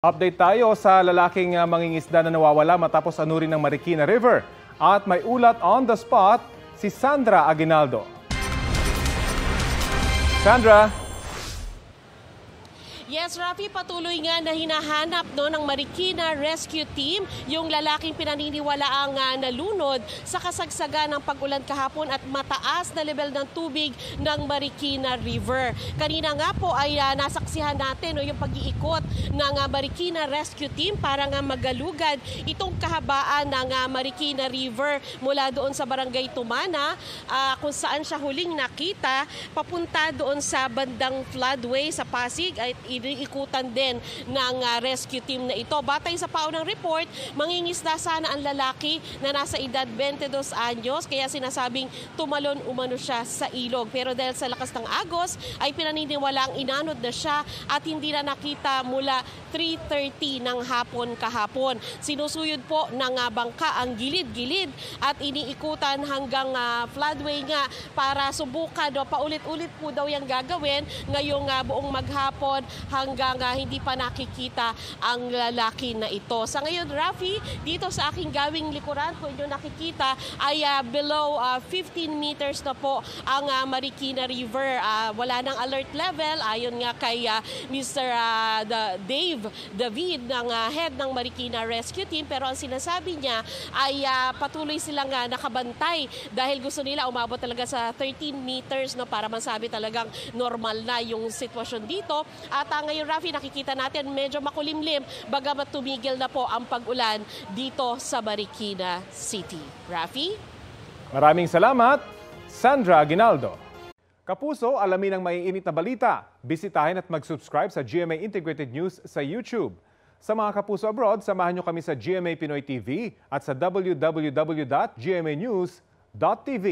Update tayo sa lalaking mangingisda na nawawala matapos anurin ng Marikina River. At may ulat on the spot, si Sandra Aguinaldo. Sandra? Yes, Rafi, patuloy nga na hinahanap ng Marikina Rescue Team yung lalaking pinaniniwalaang nalunod sa kasagsagan ng pag-ulan kahapon at mataas na level ng tubig ng Marikina River. Kanina nga po ay nasaksihan natin yung pag-iikot ng Marikina Rescue Team para nga magalugad itong kahabaan ng Marikina River mula doon sa Barangay Tumana kung saan siya huling nakita papunta doon sa bandang floodway sa Pasig at iniikutan din ng rescue team na ito. Batay sa paunang report, mangingisda sana ang lalaki na nasa edad 22 anyos kaya sinasabing tumalon umano siya sa ilog. Pero dahil sa lakas ng agos ay pinaniniwalaang inanod na siya at hindi na nakita mula 3:30 ng hapon kahapon. Sinusuyod po ng bangka ang gilid-gilid at iniikutan hanggang floodway nga para subukan. Paulit-ulit po daw yung gagawin ngayong buong maghapon hanggang hindi pa nakikita ang lalaki na ito. Sa ngayon, Rafi, dito sa aking gawing likuran, kung inyo nakikita, ay below 15 meters na po ang Marikina River. Wala nang alert level, ayon nga kay Mr. Dave David, ng head ng Marikina Rescue Team. Pero ang sinasabi niya ay patuloy silang nakabantay dahil gusto nila umabot talaga sa 13 meters para masabi talagang normal na yung sitwasyon dito. At ngayon, Rafi, nakikita natin medyo makulimlim bagamat tumigil na po ang pag-ulan dito sa Marikina City. Rafi? Maraming salamat, Sandra Aguinaldo. Kapuso, alamin ang maiinit na balita. Bisitahin at mag-subscribe sa GMA Integrated News sa YouTube. Sa mga kapuso abroad, samahan nyo kami sa GMA Pinoy TV at sa www.gmanews.tv.